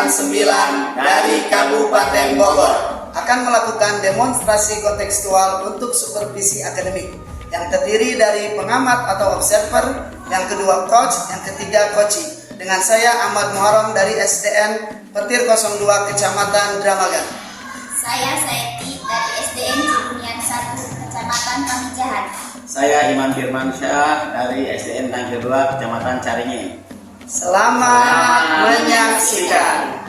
9 dari Kabupaten Bogor akan melakukan demonstrasi kontekstual untuk supervisi akademik yang terdiri dari pengamat atau observer, yang kedua coach, yang ketiga coaching. Dengan saya Ahmad Muharram dari SDN Petir 02 Kecamatan Dramaga. Saya Saeti dari SDN Cibunian 1 Kecamatan Pamijahan. Saya Iman Firmansyah dari SDN Tangkil 2 Kecamatan Caringin. Selamat menyaksikan.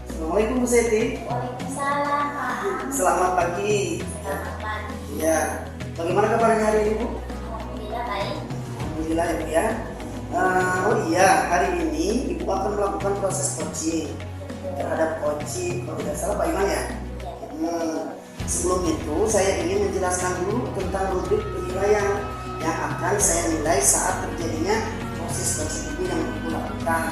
Assalamualaikum Bu Seti. Waalaikumsalam Pak. Selamat pagi. Selamat pagi. Ya, bagaimana kabarnya hari ini Bu? Alhamdulillah baik. Alhamdulillah ya Bu ya. Oh iya, hari ini Ibu akan melakukan proses coaching terhadap coaching, kalau tidak salah Pak Iman ya. Sebelum itu saya ingin menjelaskan dulu tentang rubrik penilaian yang akan saya nilai saat terjadinya proses coaching Ibu yang Ibu lakukan.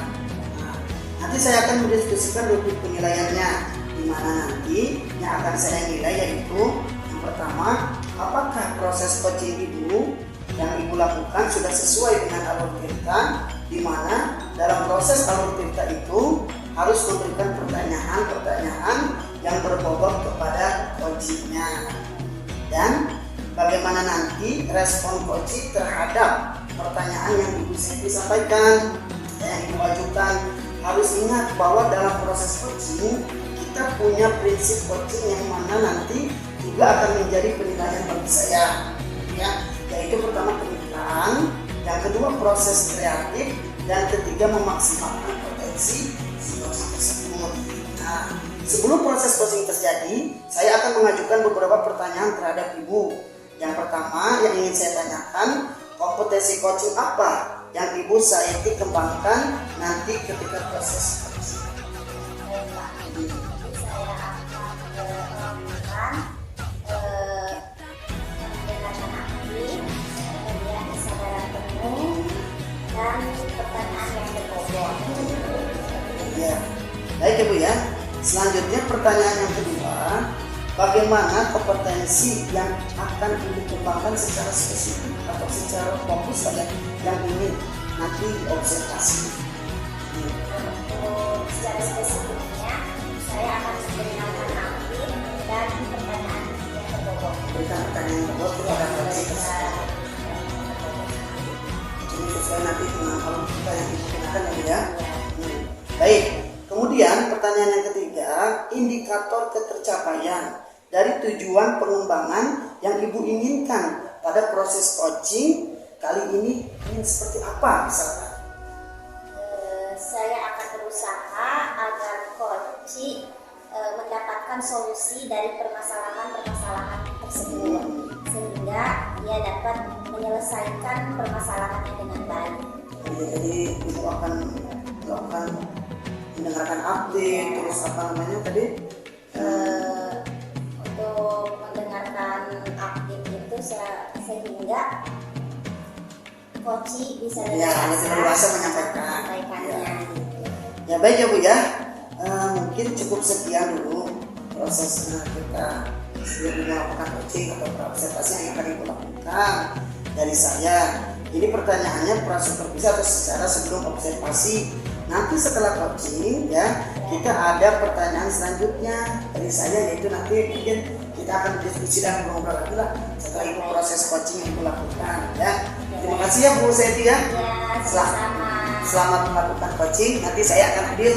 Nanti saya akan mendiskusikan rubrik penilaiannya, di mana nanti yang akan saya nilai yaitu yang pertama, apakah proses coaching Ibu yang Ibu lakukan sudah sesuai dengan alur cerita, di mana dalam proses alur cerita itu harus memberikan pertanyaan-pertanyaan yang berbobot kepada coachingnya, dan bagaimana nanti respon coaching terhadap pertanyaan yang Ibu Seti sampaikan, yang Ibu ajukan. Harus ingat bahwa dalam proses coaching kita punya prinsip coaching yang mana nanti juga akan menjadi penilaian bagi saya, ya, yaitu pertama pemikiran, yang kedua proses kreatif, dan ketiga memaksimalkan potensi si coaching tersebut. Nah, sebelum proses coaching terjadi, saya akan mengajukan beberapa pertanyaan terhadap Ibu. Yang pertama yang ingin saya tanyakan, kompetensi coaching apa yang Ibu Saeti kembangkan nanti ketika proses coaching? Baik Pak. Jadi saya akan melakukan penjelasan aktif, kemudian kesadaran penuh, dan pertanyaan yang berbobot. Ya, baik Ibu ya. Selanjutnya pertanyaan yang kedua, bagaimana kompetensi yang akan Ibu kembangkan secara spesifik atau secara fokus saja yang ingin nanti diobservasi? Untuk secara spesifiknya, saya akan mendengarkan aktif dan pertanyaan yang berbobot. Berikan pertanyaan yang berbobot kepada coaching tersebut. Ini sesuai nanti dengan alur kita yang Ibu gunakan ya. Baik. Kemudian pertanyaan yang ketiga, indikator ketercapaian dari tujuan pengembangan yang Ibu inginkan pada proses coaching kali ini ingin seperti apa misalkan? Saya akan berusaha agar coach mendapatkan solusi dari permasalahan-permasalahan tersebut, sehingga dia dapat menyelesaikan permasalahannya dengan baik. Jadi Ibu akan melakukan mendengarkan update, terus apa namanya tadi? Untuk mendengarkan aktif itu sehingga coach bisa leluasa menyampaikannya. Ya baik ya Bu ya, mungkin cukup sekian dulu proses kita sebelum melakukan coaching atau observasi yang akan Ibu lakukan dari saya. Jadi pertanyaannya prasupervisi atau secara sebelum observasi. Nanti setelah coaching ya, kita ada pertanyaan selanjutnya dari saya, yaitu nanti mungkin kita akan berdiskusi dan ngobrol lagi lah setelah itu proses coaching yang Ibu lakukan ya. Terima kasih ya Bu Seti ya. Selamat melakukan coaching. Nanti saya akan hadir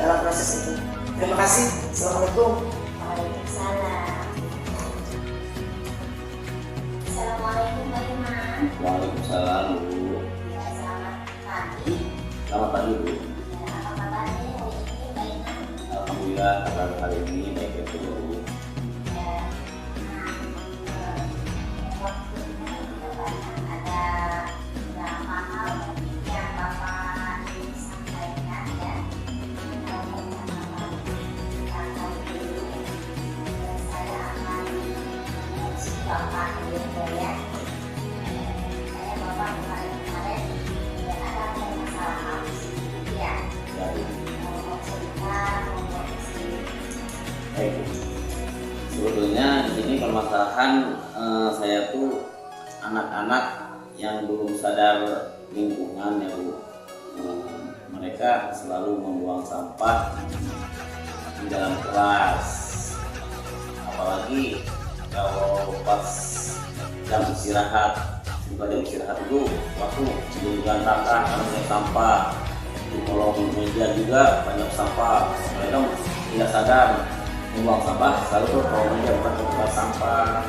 dalam proses itu. Terima kasih. Assalamualaikum. Waalaikumsalam. Assalamualaikum Pak Iman. Waalaikumsalam Bu. Ya, selamat pagi. Selamat pagi Bu. Ya, apa kabarnya hari ini Pak Iman? Alhamdulillah kabar hari ini baik ya Bu. Ya, waktunya tidak banyak, ada beberapa hal yang Bapak ingin sampaikan ya. Pertama kali ini saya akan mengisi Bapak gitu ya. Saya Bapak kemarin ada permasalahan ya. Jadi mau cerita mau Baik Bu. Sebetulnya ini permasalahan saya tuh anak-anak yang belum sadar lingkungan ya Bu, mereka selalu membuang sampah di dalam kelas, apalagi kalau pas jam istirahat. Jam istirahat itu waktu berantakan karena banyak sampah. Di kolong meja juga banyak sampah. Mereka tidak sadar membuang sampah selalu ke kolong meja, bukan ke tempat sampah.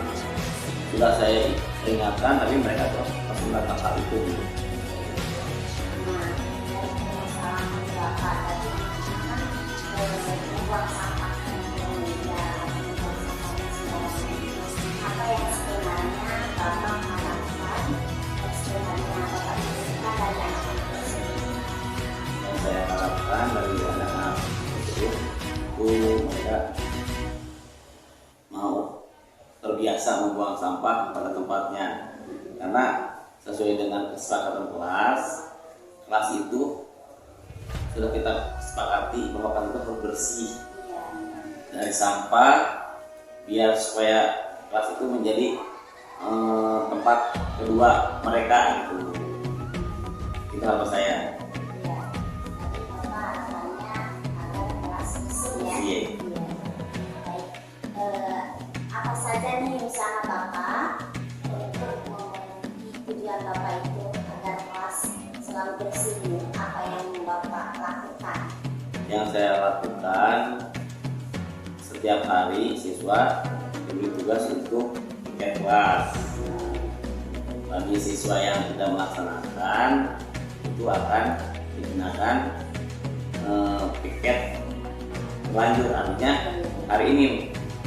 Sudah saya ingatkan, tapi mereka tuh masih melakukan hal itu. Nah, dari permasalahan Bapak tadi kan membuang sampah ke meja, membuang sampah ke sembarangan. Apa yang sebenarnya Bapak harapkan, sebenarnya Bapak inginkan dari anak-anak tersebut? Yang saya harapkan dari anak-anak tersebut itu mereka mau terbiasa membuang sampah pada tempatnya, karena sesuai dengan kesepakatan kelas itu sudah kita sepakati bahwa kan itu harus bersih dari sampah, biar supaya kelas itu menjadi tempat kedua mereka gitu. Itu apa saya. Iya, tapi Bapak harapannya agar kelas bersih ya. Iya. Baik, apa saja nih usaha Bapak untuk memenuhi tujuan Bapak itu agar kelas selalu bersih? Apa yang Bapak lakukan? Yang saya lakukan, setiap hari siswa diberi tugas untuk piket kelas. Bagi siswa yang tidak melaksanakan, itu akan digunakan piket berlanjut. Artinya hari ini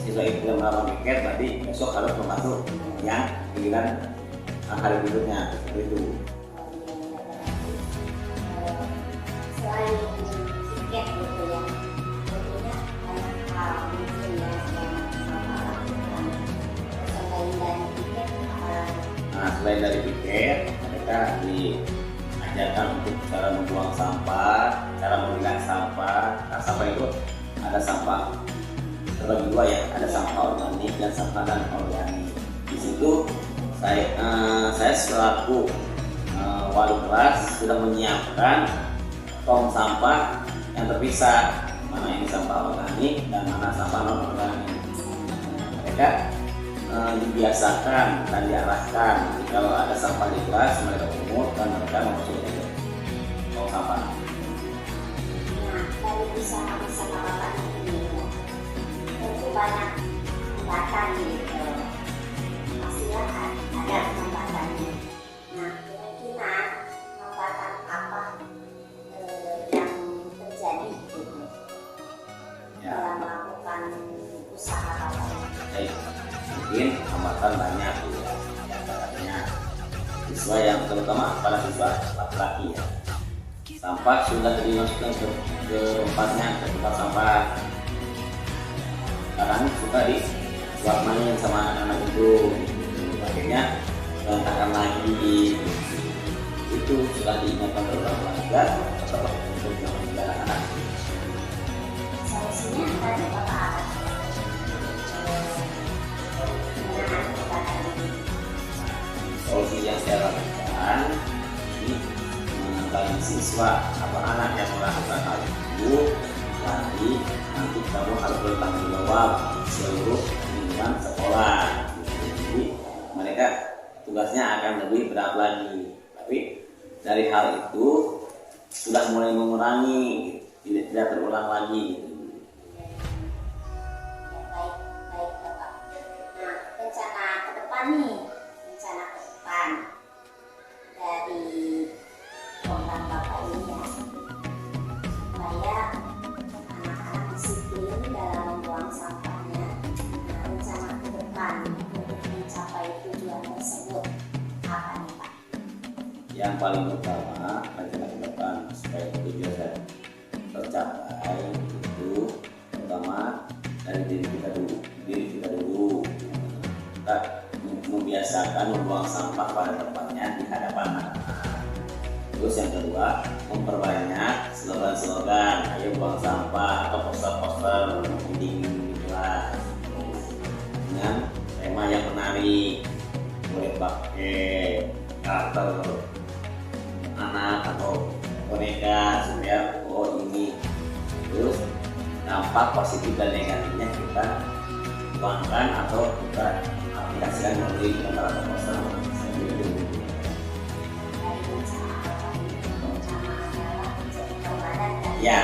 siswa itu tidak melakukan piket, berarti besok harus masuk yang giliran hari berikutnya. Seperti itu. Selain tiket gitu ya, tentunya banyak hal mungkin ya yang Bapak lakukan. Selain dari tiket, Nah, selain dari piket, mereka diajarkan untuk cara membuang sampah, cara memilah sampah. Nah, sampah itu ada sampah terbagi dua ya, ada sampah organik dan sampah non organik. Di situ saya selaku wali kelas sudah menyiapkan tong sampah yang terpisah, mana ini sampah organik dan mana sampah non organik. Mereka dibiasakan dan diarahkan kalau ada sampah di kelas mereka pungut dan mereka memasukkan ke tong sampah. nah dari usaha-usaha Bapak ini ya, tentu banyak hambatan gitu. Pastilah ada hambatannya. Nah, kemungkinan hambatan apa yang terjadi gitu Ya, dalam melakukan usaha Bapak? baik. Mungkin hambatan banyak ya. Antaranya siswa yang terutama para siswa laki-laki ya. Sampah sudah dimasukkan ke tempatnya, ke tempat sampah. Kadang suka dibuat main sama anak-anak itu, akhirnya berantakan lagi. Itu sudah diingatkan beberapa juga, tetap untuk anak-anak. Solusinya tadi Bapak apa? Penggunaan hambatan ini. Solusi yang saya lakukan ini bagi siswa atau anak yang melakukan hal itu, nanti kamu harus bertanggung jawab seluruh lingkungan sekolah. Jadi mereka tugasnya akan lebih berat lagi. Tapi dari hal itu sudah mulai mengurangi, tidak terulang lagi. Baik, baik Bapak. Nah, rencana ke depan nih, rencana ke depan dari program Bapak ini ya, supaya anak-anak disiplin dalam membuang sampahnya. Nah, rencana ke depan untuk mencapai tujuan tersebut apa nih Pak? Yang paling utama rencana ke depan supaya tujuan saya tercapai itu pertama dari diri kita dulu. Kita membiasakan membuang sampah pada tempatnya di hadapan anak-anak. Terus yang kedua, memperbanyak slogan-slogan, ayo buang sampah atau poster-poster di kelas dengan tema yang menarik. Boleh pakai karakter anak atau boneka supaya dampak positif dan negatifnya kita tuangkan atau kita aplikasikan melalui antara proposal. Ya.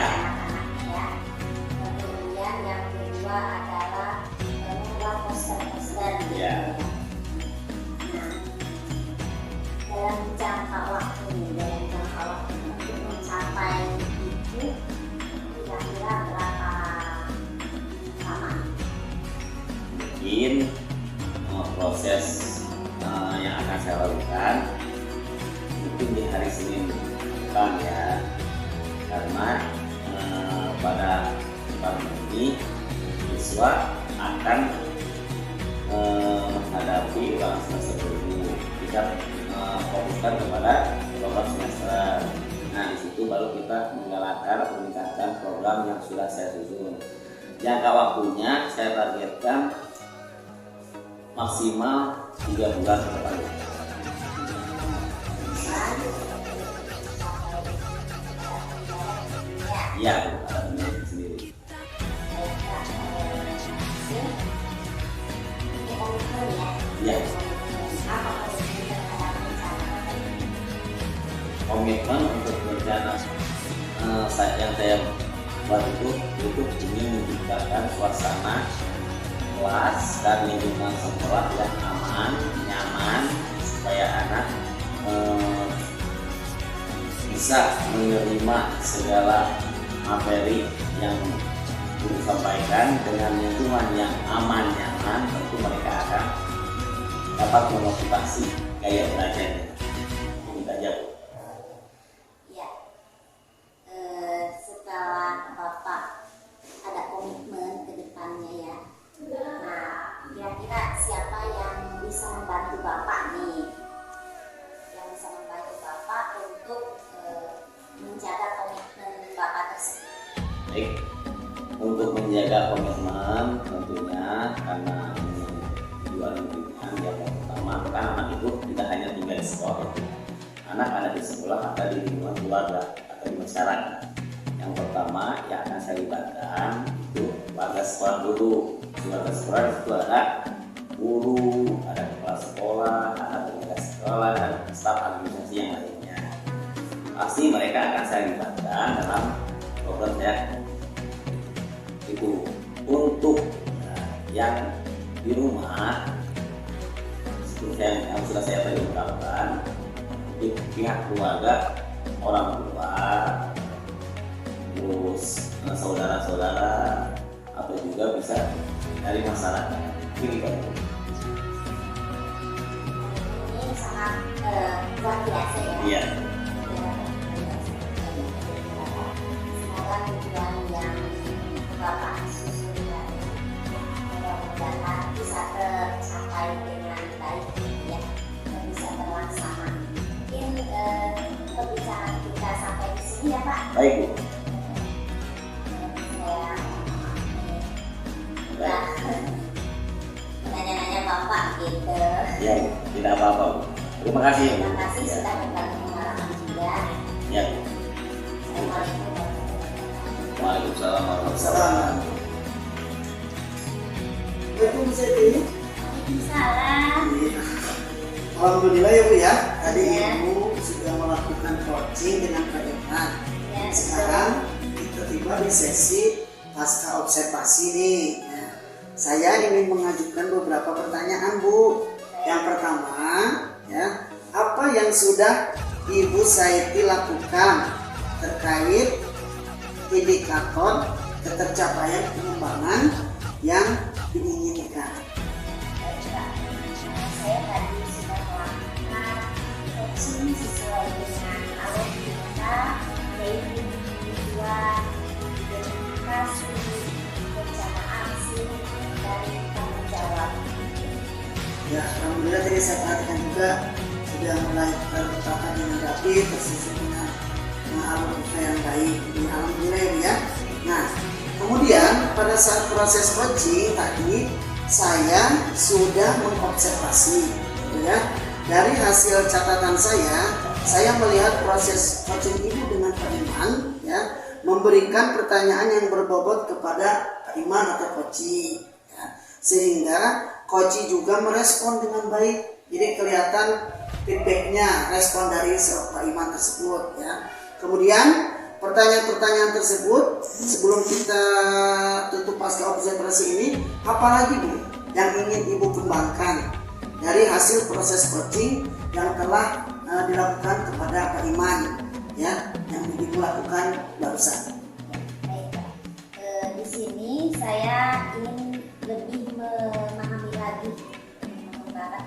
Kemudian yang kedua adalah membuat poster-poster. Ya. Nah, dalam jangka waktu untuk mencapai itu kira-kira berapa lama? Mungkin proses yang akan saya lakukan mungkin di hari Senin depan ya, karena pada tahun ini siswa akan menghadapi ulangan semester dulu. Kita fokuskan kepada program semester. Nah, di situ baru kita menggalakkan atau meningkatkan program yang sudah saya susun. Jangka waktunya saya targetkan maksimal 3 bulan ke depan. Iya, ada penelitian sendiri. Iya. Komitmen untuk berencana yang saya buat itu ingin menciptakan suasana kelas dan lingkungan sekolah yang aman, nyaman, supaya anak bisa menerima segala materi yang disampaikan dengan lingkungan yang aman, nyaman. Tentu mereka akan dapat memotivasi gaya belajarnya. Ini saja, Bu. Ya, setelah Bapak ada komitmen ke depannya ya. Nah, kira-kira siapa yang bisa membantu Bapak nih? Yang bisa membantu Bapak untuk menjaga komitmen Bapak tersebut. Baik, untuk menjaga komitmen tentunya karena tujuan pendidikan yang pertama kan anak itu tidak hanya tinggal di sekolah, anak ada di sekolah, ada di lingkungan keluarga atau di masyarakat. Yang pertama yang akan saya libatkan itu warga sekolah dulu. Warga sekolah itu ada guru, ada kepala sekolah, ada penjaga sekolah, dan staf administrasi yang lainnya. Pasti mereka akan saya libatkan dalam program saya itu. Untuk yang di rumah seperti yang sudah saya tadi ungkapkan, di pihak keluarga, orang tua, terus saudara-saudara, atau juga bisa dari masyarakat. Ini kan Ini sangat luar biasa ya. iya. Semoga tujuan yang Bapak susun dan mudah-mudahan bisa tercapai dengan baik ya, dan bisa terlaksana. Mungkin pembicaraan kita sampai di sini ya Pak. Baik, Bu. Saya menanya-nanya Bapak gitu. Ya, tidak apa-apa, Bu. Terima kasih. Terima kasih Ya. sudah berbagi pengalaman juga. Ya. Assalamualaikum. Waalaikumsalam warahmatullahi Salam. wabarakatuh. Waalaikumsalam, Bu Seti. Waalaikumsalam. Iya. Alhamdulillah ya Bu ya. Tadi Ya. Ibu sudah melakukan coaching dengan Pak Irfan. Ya, Sekarang kita tiba di sesi pasca observasi nih. Nah, saya ingin mengajukan beberapa pertanyaan Bu. Yang pertama, ya, apa yang sudah Ibu Saiti lakukan terkait indikator ketercapaian pengembangan yang diinginkan? saya tadi sudah melakukan coaching sesuai dengan alur kita, yaitu tujuan, identifikasi, rencana aksi, dan tanggung jawab. Ya, alhamdulillah tadi saya perhatikan juga sudah mulai tertata dengan rapi, tersusun dengan alur kita yang baik. Jadi, alhamdulillah ya. Nah, kemudian pada saat proses coaching tadi saya sudah mengobservasi, gitu ya. Dari hasil catatan saya melihat proses coaching Ibu dengan Pak Iman, ya. memberikan pertanyaan yang berbobot kepada Pak Iman atau Koci, ya. Sehingga Koci juga merespon dengan baik. Jadi kelihatan feedbacknya, respon dari Pak Iman tersebut, ya. Kemudian pertanyaan-pertanyaan tersebut sebelum kita tutup pasca observasi ini, apalagi Bu yang ingin Ibu kembangkan dari hasil proses coaching yang telah dilakukan kepada Pak Iman, ya, yang Ibu lakukan barusan. Baik, Pak. Di sini saya ingin lebih memahami lagi, Bapak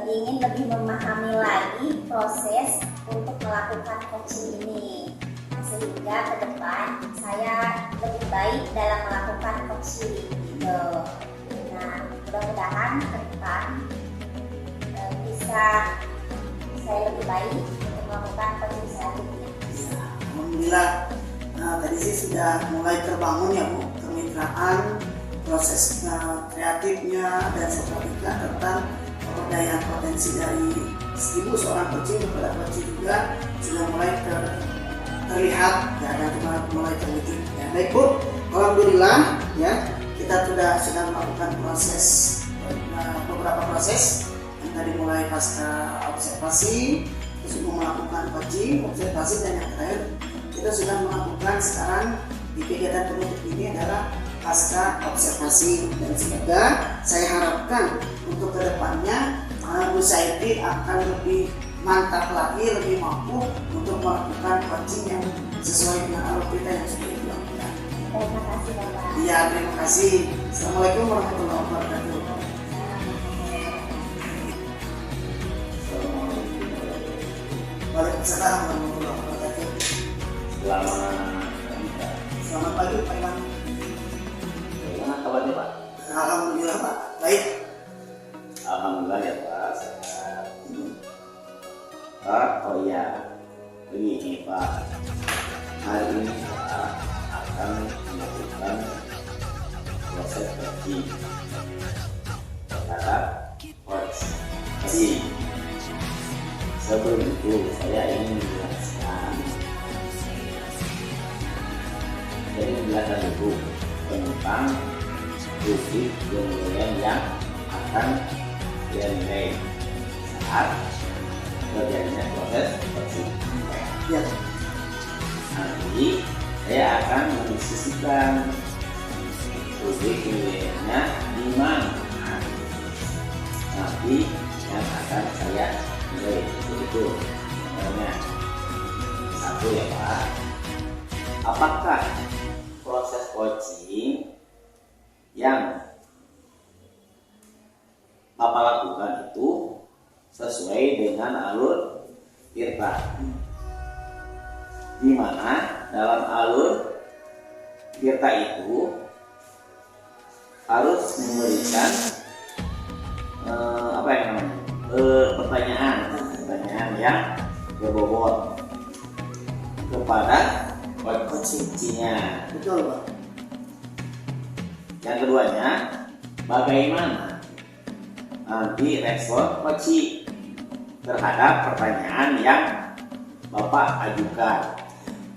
ingin lebih memahami lagi proses untuk melakukan coaching ini, sehingga ke depan saya lebih baik dalam melakukan coaching gitu. Nah, mudah-mudahan ke depan bisa saya lebih baik untuk melakukan coaching selanjutnya. Ya, alhamdulillah. Tadi sih sudah mulai terbangun ya Bu, kemitraan, proses kreatifnya dan seterusnya tentang pemberdayaan potensi dari Ibu seorang coaching kepada coaching juga sudah mulai terlihat ya, dan mulai terwujud. Ya, baik Bu, alhamdulillah ya kita sudah melakukan beberapa proses yang tadi mulai pasca observasi, terus melakukan coaching, observasi, dan yang terakhir kita sudah melakukan sekarang di kegiatan penutup ini adalah pasca observasi. Dan semoga saya harapkan untuk kedepannya Bu Saiti akan lebih mantap lagi, lebih mampu untuk melakukan coaching yang sesuai dengan alur kita yang sudah dilakukan. Terima kasih Bapak. Iya, terima kasih. Assalamualaikum warahmatullahi wabarakatuh. Waalaikumsalam warahmatullahi wabarakatuh. Selamat pagi Pak Iman. Bagaimana kabarnya Pak? Alhamdulillah Pak, baik. Alhamdulillah ya Pak, sehat. Pak, oh iya, begini Pak, hari ini Pak akan melakukan proses coaching terhadap coaching. Sebelum itu saya ingin menjelaskan, dulu tentang bukti penilaian yang akan dinilai saat terjadinya proses coaching. Ya. Nanti saya akan mendiskusikan bukti penilaiannya di mana nanti yang akan saya nilai itu. Contohnya satu ya Pak, apakah proses coaching yang Bapak lakukan itu sesuai dengan alur tirta, di mana dalam alur tirta itu harus memberikan pertanyaan yang berbobot kepada coachingnya. Betul Pak. Yang keduanya, bagaimana nanti respon coaching terhadap pertanyaan yang Bapak ajukan.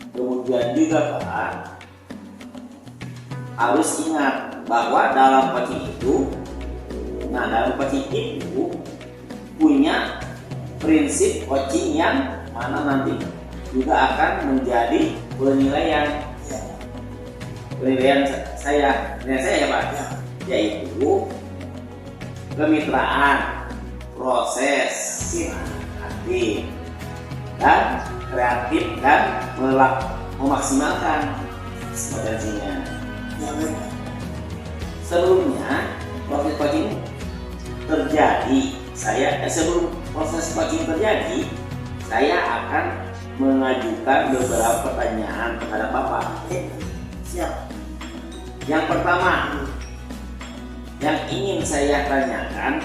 Kemudian juga Pak harus ingat bahwa dalam coaching itu, punya prinsip coaching yang mana nanti juga akan menjadi penilaian saya ya Pak, yaitu kemitraan, proses, aktif, dan kreatif, dan memaksimalkan potensinya. Sebelumnya proses coaching terjadi, sebelum proses coaching terjadi, saya akan mengajukan beberapa pertanyaan kepada Bapak. Siap. Yang pertama, yang ingin saya tanyakan,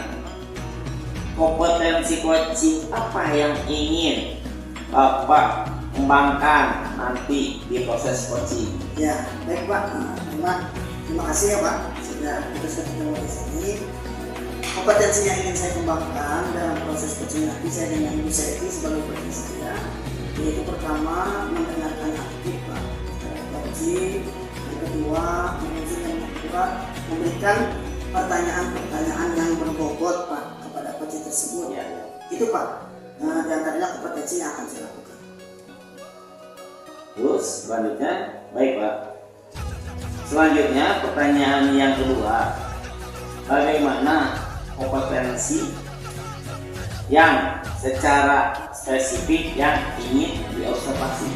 kompetensi coaching apa yang ingin Bapak kembangkan nanti di proses coaching? Ya, baik Pak. Terima kasih ya Pak sudah ketemu di sini. Kompetensi yang ingin saya kembangkan dalam proses coaching nanti saya dengan Ibu Saiti sebagai coaching saya Yaitu pertama mendengarkan aktif Pak, wajib. Yang kedua menguji dan membuat memberikan pertanyaan-pertanyaan yang berbobot Pak kepada coach tersebut. Ya. Itu Pak, di antaranya kompetensi yang akan saya lakukan. Terus selanjutnya, baik Pak. Selanjutnya pertanyaan yang kedua, bagaimana kompetensi yang secara spesifik yang ingin diobservasi?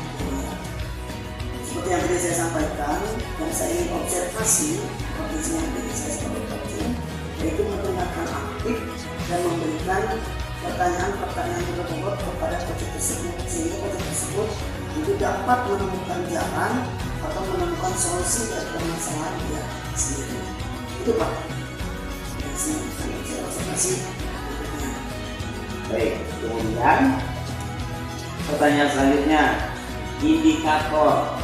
Seperti yang tadi saya sampaikan, yang saya ingin observasi kompetensi yang tadi saya sebagai coaching, yaitu mendengarkan aktif dan memberikan pertanyaan-pertanyaan berbobot kepada coach tersebut, sehingga coach tersebut itu dapat menemukan jalan atau menemukan solusi dari permasalahan dia sendiri. Itu Pak. Saya observasi. Baik, kemudian pertanyaan selanjutnya, indikator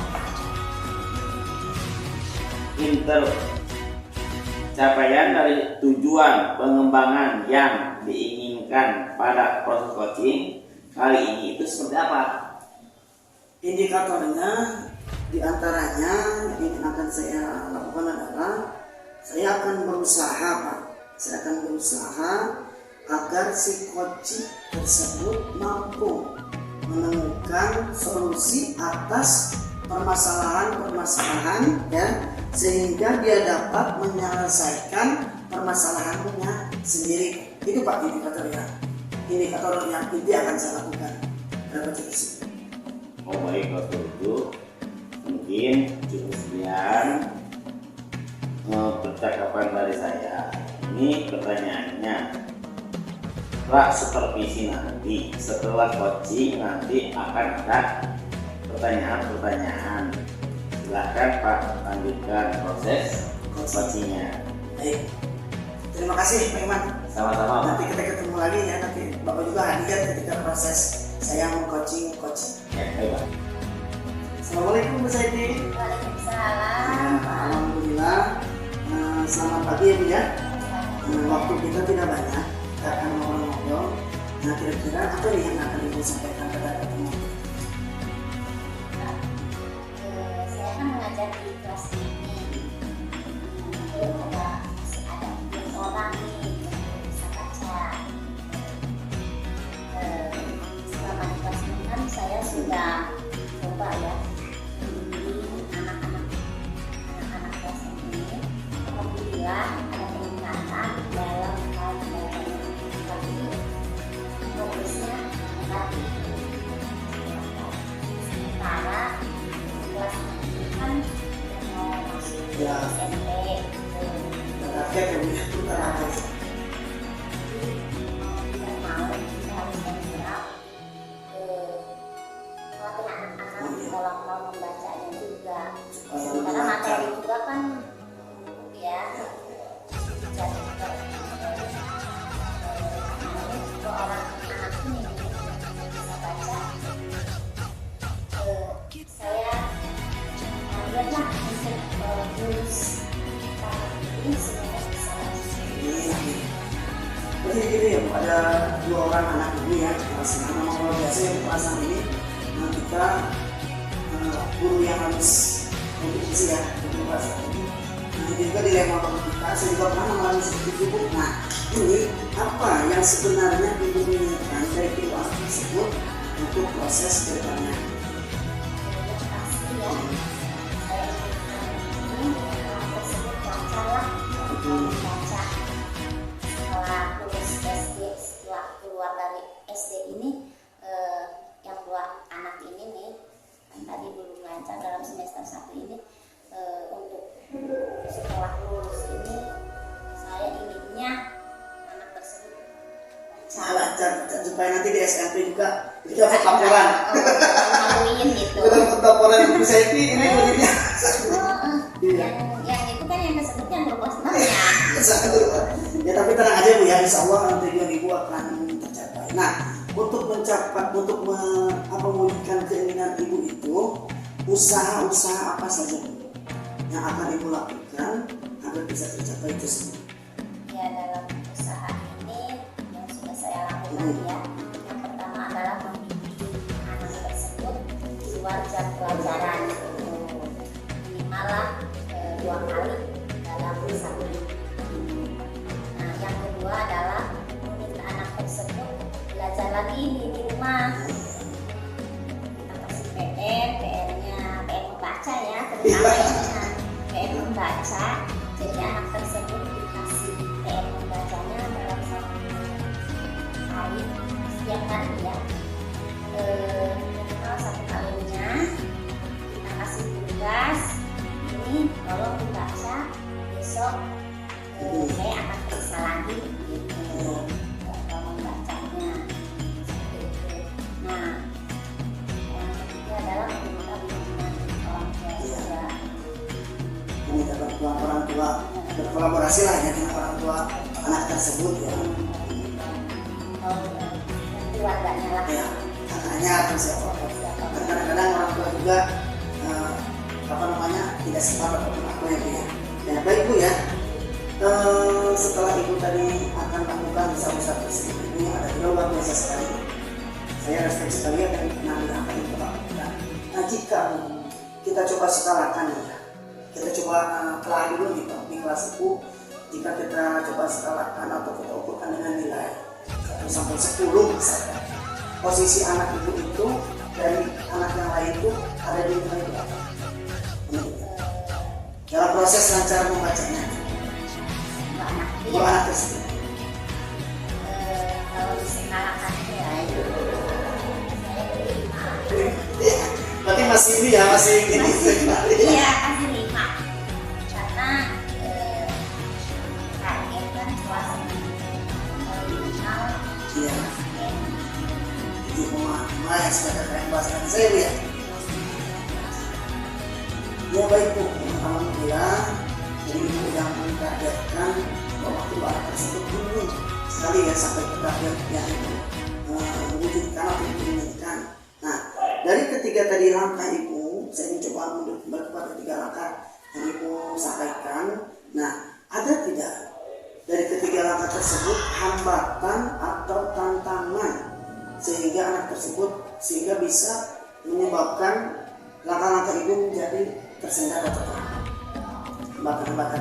capaian dari tujuan pengembangan yang diinginkan pada proses coaching kali ini itu seperti apa? Indikatornya diantaranya yang akan saya lakukan adalah saya akan berusaha Pak. Saya akan berusaha agar si coach tersebut mampu menemukan solusi atas permasalahan-permasalahan ya, sehingga dia dapat menyelesaikan permasalahannya sendiri. Itu Pak indikatornya. Indikator yang inti akan saya lakukan pada coach tersebut. Oh baik, kalau itu mungkin cukup sekian percakapan dari saya. Ini pertanyaannya, Pak, supervisi nanti setelah coaching nanti akan ada pertanyaan-pertanyaan. Silakan Pak lanjutkan proses coachingnya. Baik, terima kasih Pak Iman. Sama-sama. Nanti kita ketemu lagi ya, nanti Bapak juga hadir ketika proses saya meng-coaching coach. Ya, baik Pak. Assalamualaikum Bu Saidi. Waalaikumsalam. Alhamdulillah. Selamat pagi ya Bu ya. Waktu kita tidak banyak, kita akan ngobrol-ngobrol. Nah kira-kira apa nih yang akan Ibu sampaikan pada teman? Saya kan mengajar di kelas ini. Ada 4 orang nih yang bisa baca. Selama di kelas ini kan saya sudah coba ya membimbing anak-anak kelas ini. Alhamdulillah ada peningkatan dalam hal belajar, tapi progresnya negatif. Sementara kelas ini kan mau masuk Ya. SMP gitu. Terakhir ya Bu ya, terakhir. Tidak mau kita harus bergerak melatih anak-anak dalam hal membacanya juga. Sementara materi juga kan ya jadi orang anak ini bisa baca. Saya lihatlah untuk lulus ini semuanya bisa baca. Jadi gini ya Bu, ada 2 orang anak ini ya kelas nama luar biasa yang kelasan ini. Nah kita guru yang harus kompetisi ya untuk kelas ini. Nah ini juga dilema kita, saya juga pernah mengalami seperti itu Bu. Nah ini apa yang sebenarnya Ibu inginkan dari kelas tersebut untuk proses kedepannya? Pasti ya, saya ini tersebut bacalah, baca setelah lulus SD, setelah keluar dari SD ini, yang 2 anak ini nih, kan tadi belum lancar dalam semester 1 ini, untuk setelah lulus ini saya inginnya anak tersebut Lancar supaya nanti di SMP juga kita dapat laporan. ngakuin gitu. Kita dapat laporan Bu Saidi ini begini. Yang itu kan yang disebut yang berubah senangnya. Ya tapi tenang aja Bu ya, insya Allah tujuan Ibu akan tercapai. Nah untuk mewujudkan keinginan Ibu itu, usaha-usaha apa saja Bu yang akan Ibu lakukan agar bisa tercapai itu semua? Ya dalam usaha ini yang sudah saya lakukan ya, yang pertama adalah membimbing anak tersebut jam pelajaran minimal lah 2 kali dalam satu minggu. Nah, yang kedua adalah meminta anak tersebut belajar lagi di rumah. Kita kasih PR-nya PR membaca ya, terutama ya PR membaca. Jadi anak tersebut dikasih PR membacanya dalam satu hari setiap hari ya. Minimal 1 kalinya kita kasih tugas ini tolong dibaca, besok saya akan periksa lagi gitu membacanya seperti itu. Nah, yang ketiga adalah meminta bimbingan orang tua juga. Meminta bantuan orang tua, berkolaborasi lah ya dengan orang tua anak tersebut ya. Keluarganya lah. Ya, kakaknya atau siapa. Kadang-kadang orang tua juga tidak sempat ataupun apa ya. Ya baik Bu ya. Setelah Ibu tadi akan lakukan usaha-usaha tersebut, ini ada luar biasa sekali. Saya respect sekali akan penampilan itu Pak. Nah, jika kita coba skalakan ya, kita coba telah dulu di kelas Ibu. Jika kita coba skalakan atau kita ukurkan dengan nilai 1 sampai 10 misalkan, posisi anak Ibu itu dari anak yang lain itu ada di nilai berapa? Dalam proses lancar membacanya. Dua anak tersebut. Kalau diskalakan ya itu saya beri 5. Berarti masih ini ya, masih ini. Iya, kasih 5. Karena target kan kelas minimal. Iya. 7,5 ya sebagai yang bahasa saya Bu ya. Ya baik Bu, alhamdulillah. Jadi Ibu yang mentargetkan bahwa kedua anak tersebut bingung sekali ya sampai ke target yang mewujudkan atau diinginkan. Nah, dari ketiga tadi langkah Ibu, saya mencoba mundur kembali kepada 3 langkah yang Ibu sampaikan. Nah, ada tidak dari ketiga langkah tersebut hambatan atau tantangan sehingga anak tersebut bisa menyebabkan langkah-langkah itu menjadi tersendat atau hambatan-hambatan?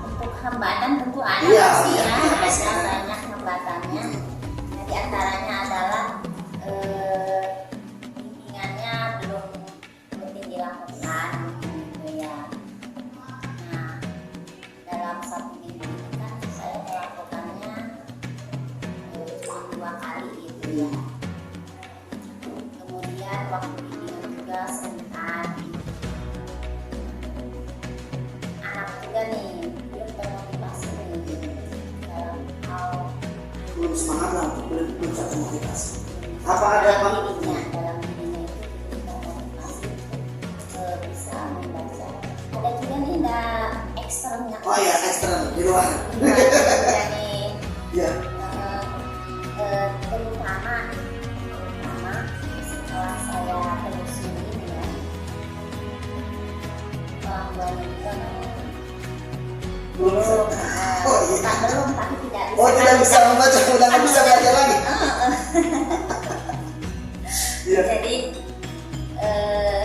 Untuk hambatan tentu ada Iya, pasti iya, ya, iya, pasti ada ada. banyak hambatannya. Nah, di antaranya adalah bimbingannya belum rutin dilakukan gitu ya. Nah, dalam satu minggu ini kan saya melakukannya 2 kali gitu ya. Kemudian waktu bimbingan juga sebentar gitu. Anak juga nih belum termotivasi nih dalam hal Belum semangat lah untuk belum satu motivasi. Apa ada Pak? dirinya dalam dirinya itu belum termotivasi untuk bisa membaca. Ada juga nih eksternnya. Oh ya, eksternal di luar. Juga nih Ya. terutama setelah saya telusuri ya orang tuanya juga Belum. Oh iya. belum tapi tidak bisa. Oh tidak bisa membaca, udah nggak bisa belajar lagi. Iya. Jadi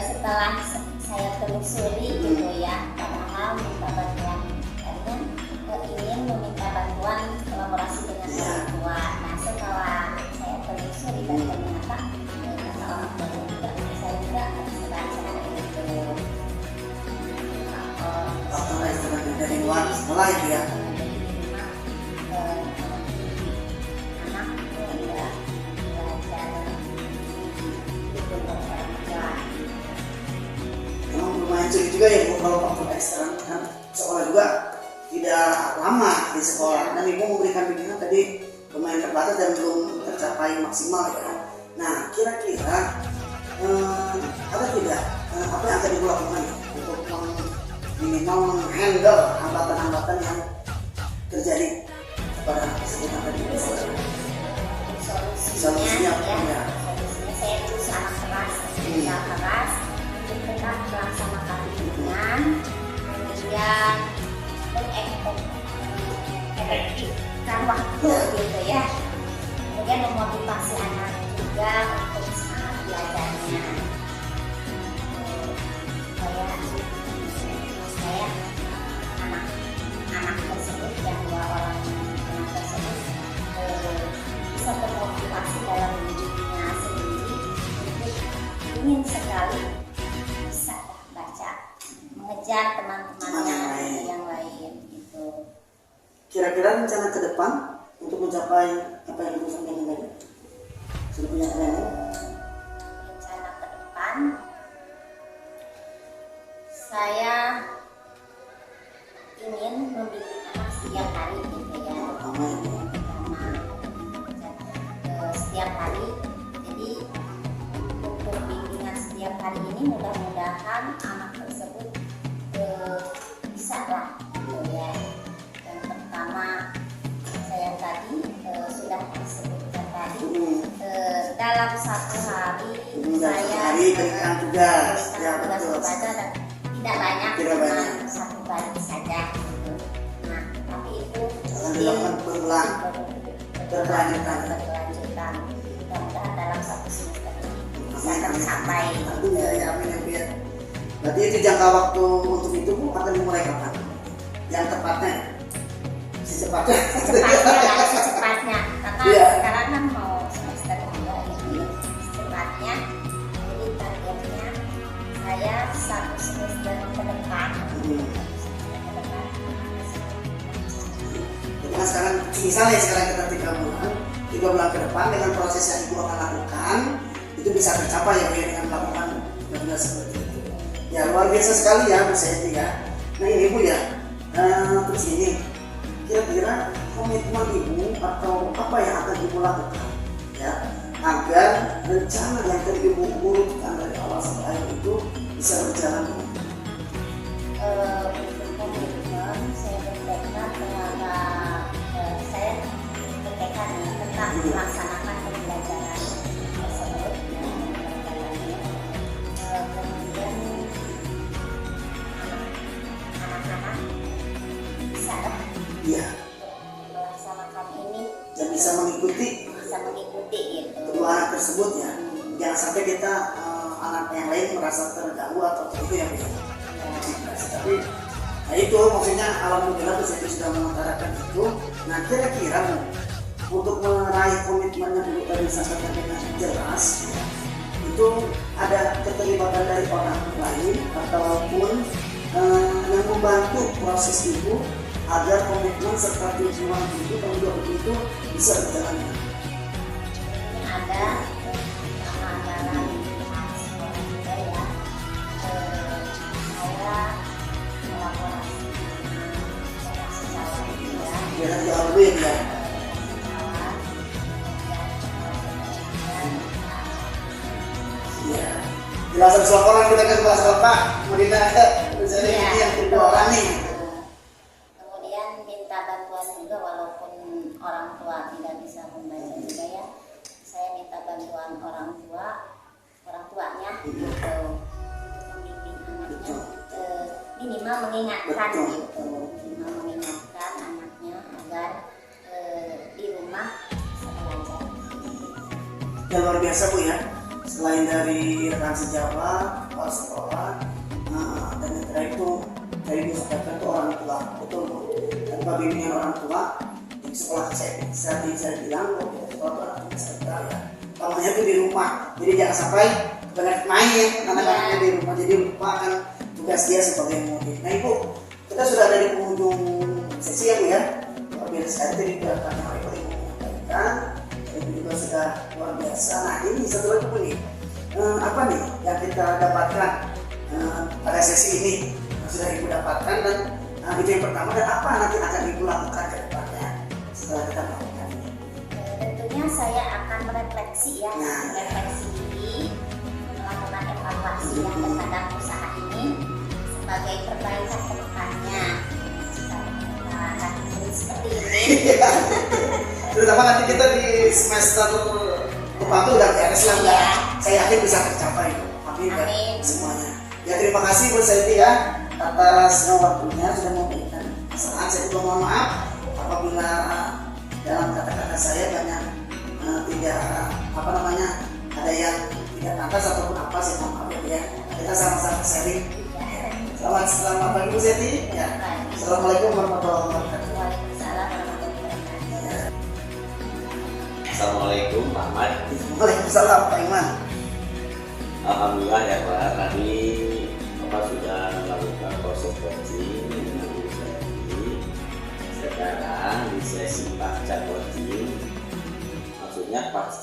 setelah saya telusuri gitu ya, padahal minta bantuan kalian ingin meminta bantuan kolaborasi dengan Iya. orang tua. Nah setelah saya telusuri dan ternyata kata orang tua juga saya juga harus baca gitu. Atau eksternal dari luar sekolah itu ya. Memang lumayan sulit juga ya Bu kalau faktor eksternal kan sekolah juga tidak lama di sekolah dan Ibu memberikan bimbingan tadi lumayan terbatas dan belum tercapai maksimal ya. Nah kira-kira ada tidak apa yang akan Ibu lakukan untuk minimal menghandle hambatan-hambatan yang terjadi kepada anak tersebut yang tadi Ibu sampaikan? Solusinya apa ya? Solusinya saya berusaha keras untuk tetap melaksanakan bimbingan, kemudian mengefektifkan waktu gitu ya, kemudian memotivasi anak juga untuk semangat belajarnya. kira-kira rencana ke depan untuk mencapai apa yang Ibu sampaikan tadi? Sudah punya planning? Rencana ke depan saya ingin membimbing anak setiap hari gitu ya. Pertama ya, Bu. Setiap hari, jadi untuk bimbingan setiap hari ini mudah-mudahan anak tersebut bisa lah gitu ya. Yang pertama saya tadi sudah disebutkan tadi dalam satu hari saya berikan tugas ya, tugas betul. membaca dan tidak banyak, Tidak cuma banyak. satu kali saja gitu. Nah tapi itu Akan dilakukan berulang, berkelanjutan. berkelanjutan. Mudah-mudahan dalam satu semester ini bisa Amin, amin. tercapai. Alhamdulillah, ya, amin, ya, Bu, ya. Berarti itu jangka waktu untuk itu Bu akan dimulai kapan? Yang tepatnya? Secepatnya? Secepatnya lah, secepatnya. Karena Iya. sekarang kan mau semester 2 ini. Secepatnya, jadi targetnya saya satu semester ke depan. Jadi sekarang, misalnya sekarang kita 3 bulan ke depan dengan proses yang Ibu akan lakukan itu bisa tercapai ya, Bu, ya, dengan melakukan tugas seperti itu. Ya luar biasa sekali ya Bu Seti ya. Nah ini Bu ya, terus ini kira-kira komitmen Ibu atau apa yang akan Ibu lakukan ya agar rencana yang tadi Ibu urutkan dari awal sampai akhir itu bisa berjalan dengan baik. Komitmen saya bertekad terhadap saya bertekad nih tetap melaksanakan pembelajaran tersebut dan pembelajarannya. Kemudian anak-anak bisa lah Iya, melaksanakan ini dan bisa mengikuti bisa mengikuti gitu. kedua anak tersebut ya. Jangan sampai kita anak yang lain merasa terganggu atau itu ya Bu. Tapi nah itu maksudnya alhamdulillah Bu Seti sudah mengutarakan itu. Nah kira-kira Bu, untuk meraih komitmennya Bu tadi sampaikan dengan jelas ya, itu ada keterlibatan dari orang lain ataupun yang membantu proses Ibu agar komitmen serta tujuan Ibu tahun 2020 itu bisa berjalan dengan baik. Ada sama dalam mahasiswa juga ya, saya kolaborasi dengan sejawat juga Jangan dialuin ya. Iya. Jelasan selaporan kita kan bahas Bapak. Kemudian ada misalnya Iya, ini yang kedua orang nih. kemudian minta bantuan juga walaupun orang tua tidak bisa membaca juga ya, saya minta bantuan orang tuanya gitu membimbing anaknya, minimal mengingatkan Betul. gitu, minimal mengingatkan anaknya agar di rumah bisa belajar. Ya luar biasa Bu ya. Selain dari rekan sejawat, kepala sekolah, dan yang terakhir itu dari Bu sampaikan itu orang tua, betul Bu. Tanpa bimbingan orang tua di sekolah saya bilang kalau kita sekolah itu anak bisa ya. Utamanya itu di rumah. Jadi jangan sampai banyak main anak-anaknya di rumah, jadi lupa akan tugas dia sebagai murid. Nah Ibu, kita sudah ada di penghujung sesi ya Bu ya. Luar biasa sekali tadi berkata yang Ibu menyampaikan. Itu juga sudah luar biasa. Nah ini satu lagi Bu nih, apa nih yang kita dapatkan pada sesi ini yang sudah Ibu dapatkan dan itu yang pertama, dan apa nanti akan Ibu lakukan ke depannya setelah kita melakukan ini? Tentunya saya akan merefleksi ya, merefleksi diri, melakukan evaluasi ya terhadap usaha ini sebagai perbaikan ke depannya. Jika kita akan seperti ini, Terutama nanti kita di semester depan itu udah beres lah, udah. Saya yakin bisa tercapai. Amin, ya, Amin. semuanya. Ya terima kasih Bu Seti ya atas waktunya sudah memberikan kesalahan. Saya juga mohon maaf apabila dalam kata-kata saya banyak tidak ada yang tidak pantas ataupun apa, saya mohon maaf ya. Kita sama-sama sharing. Selamat pagi Bu Seti. Ya. Assalamualaikum warahmatullahi wabarakatuh. Waalaikumsalam warahmatullahi wabarakatuh. Assalamualaikum Pak Ahmad. Waalaikumsalam Pak Iman. Alhamdulillah ya Pak, tadi Bapak sudah melakukan proses coaching dengan diri saya ini. Sekarang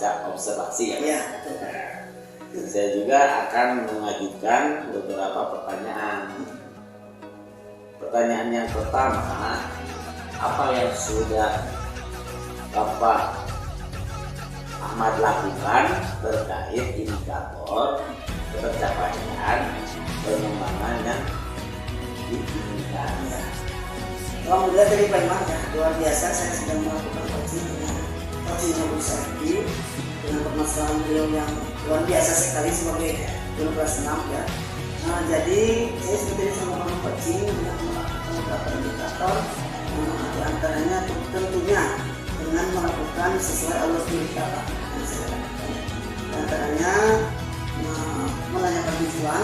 pasca observasi ya. Iya, betul. Saya juga akan mengajukan beberapa pertanyaan. Pertanyaan yang pertama, apa yang sudah Bapak Ahmad lakukan terkait indikator pencapaian pengembangan yang diinginkan? Alhamdulillah dari Pak Iman ya, luar biasa saya sedang melakukan coaching yang bersakti dengan permasalahan beliau yang luar biasa sekali sebagai guru kelas 6 ya. Nah, jadi saya sebetulnya sama orang coaching dengan melakukan beberapa indikator, di antaranya tentunya dengan melakukan sesuai alur cerita Pak. Di antaranya menanyakan tujuan,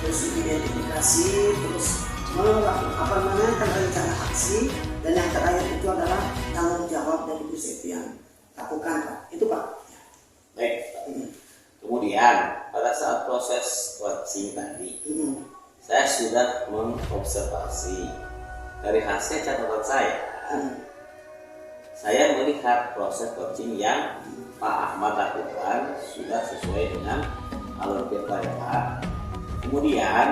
terus identifikasi, terus melakukan rencana aksi, dan yang terakhir itu adalah tanggung jawab dari Bu Septian. Lakukan Pak, itu Pak. Baik. Kemudian pada saat proses coaching tadi, saya sudah mengobservasi dari hasil catatan saya melihat proses coaching yang Pak Ahmad lakukan sudah sesuai dengan alur cerita ya Pak. Kemudian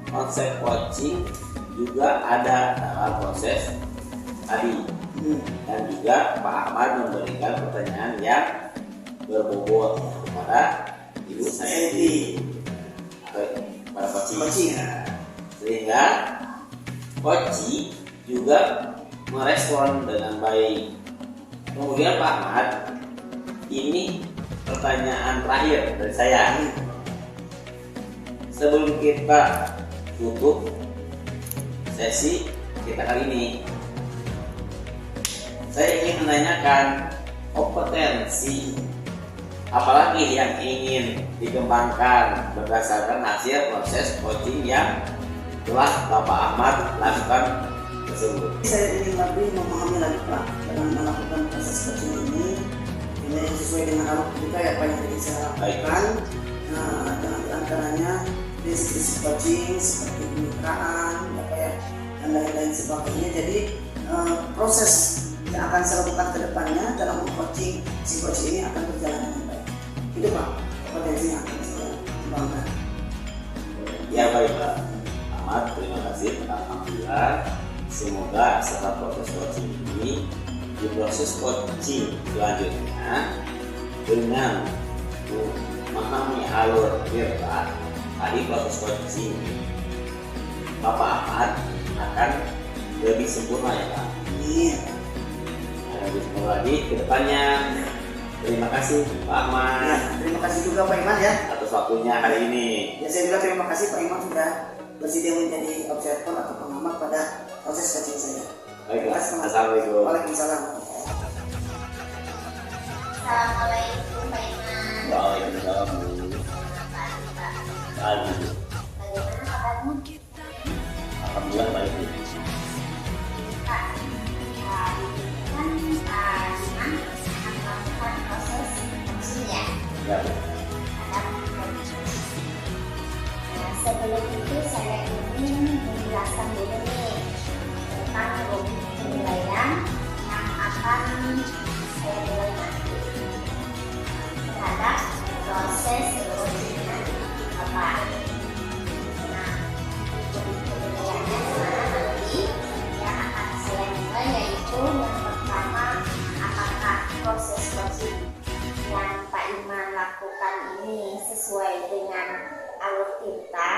konsep coaching juga ada dalam proses tadi, dan juga Pak Ahmad memberikan pertanyaan yang berbobot kepada Ibu Sayati atau para coaching, sehingga coaching juga merespon dengan baik. Kemudian Pak Ahmad, ini pertanyaan terakhir dari saya sebelum kita tutup sesi kita kali ini. Saya ingin menanyakan kompetensi apalagi yang ingin dikembangkan berdasarkan hasil proses coaching yang telah Bapak Ahmad lakukan tersebut. Saya ingin lebih memahami lagi Pak dengan melakukan proses coaching ini sesuai dengan alur kita ya Pak yang tadi saya lakukan. Nah, dengan antaranya prinsip coaching seperti kemitraan, dan lain-lain sebagainya. Jadi proses yang akan saya lakukan ke depannya dalam coaching si coach ini akan berjalan dengan baik. Itu Pak potensi yang akan saya kembangkan. Ya baik Pak Ahmad, terima kasih. Alhamdulillah, semoga setelah proses coaching ini di proses coaching selanjutnya dengan memahami alur cerita tadi proses coaching Bapak Ahmad akan lebih sempurna ya Pak. Iya. Lebih sempurna lagi ke depannya. Terima kasih Pak Ahmad. Ya, terima kasih juga Pak Iman ya atas waktunya hari ini. Ya, saya juga terima kasih Pak Iman sudah bersedia menjadi observer atau pengamat pada proses coaching saya. Baiklah, assalamualaikum. Waalaikumsalam. Assalamualaikum Pak Iman. Waalaikumsalam. Baik. Bagaimana kabarmu? Alhamdulillah baik. Pak, hari ini kan Pak Iman akan melakukan proses coaching ya. Ya. Nah, sebelum itu saya ingin menjelaskan dulu nih tentang penilaian yang akan saya mulai nanti terhadap proses coaching Bapak. Nah, penilaiannya dimana nanti yang akan saya nilai yaitu yang pertama, apakah proses coaching yang Pak Iman lakukan ini sesuai dengan alur tirta,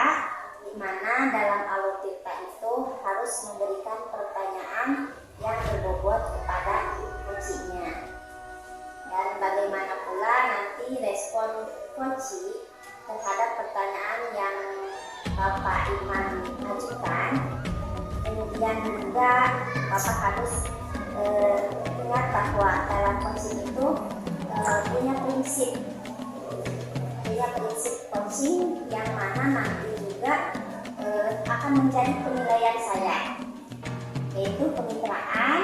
di mana dalam alur tirta itu harus memberikan pertanyaan yang berbobot kepada coachingnya. Dan bagaimana pula nanti respon coaching terhadap pertanyaan yang Bapak Iman ajukan. Kemudian juga Bapak harus ingat bahwa dalam coaching itu punya prinsip coaching yang mana nanti juga akan menjadi penilaian saya, yaitu kemitraan,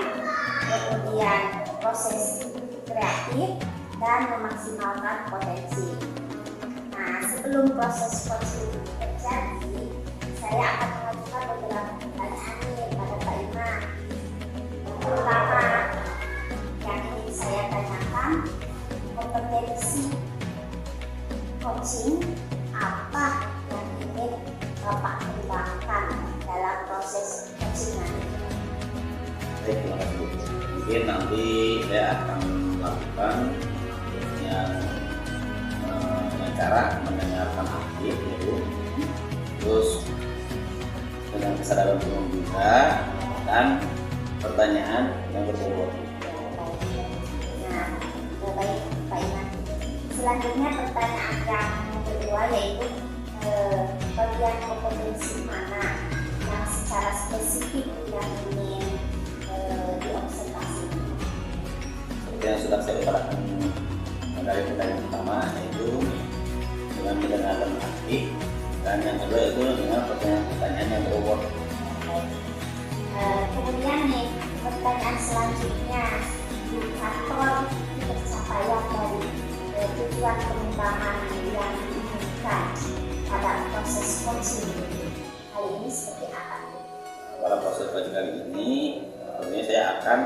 kemudian proses kreatif, dan memaksimalkan potensi. Nah, sebelum proses coaching terjadi, saya akan mengajukan beberapa pertanyaan pada Pak Iman. Yang pertama yang ingin saya tanyakan, kompetensi Baik, terima kasih Bu. Mungkin nanti saya akan melakukan yang dengan cara mendengarkan aktif ya Bu. Terus dengan kesadaran umum juga dan pertanyaan yang berbobot. Nah, baik Pak Iman. Selanjutnya pertanyaan yang kedua yaitu bagian kompetensi mana yang secara spesifik yang ingin diobservasi. Seperti yang sudah saya utarakan dari pertanyaan pertama, yaitu dengan mendengarkan aktif, dan yang kedua itu dengan pertanyaan yang berbobot. Kemudian nih pertanyaan selanjutnya, indikator pencapaian dari tujuan pengembangan yang diinginkan pada proses coaching kali ini seperti apa? Pada proses coaching kali ini, tentunya saya akan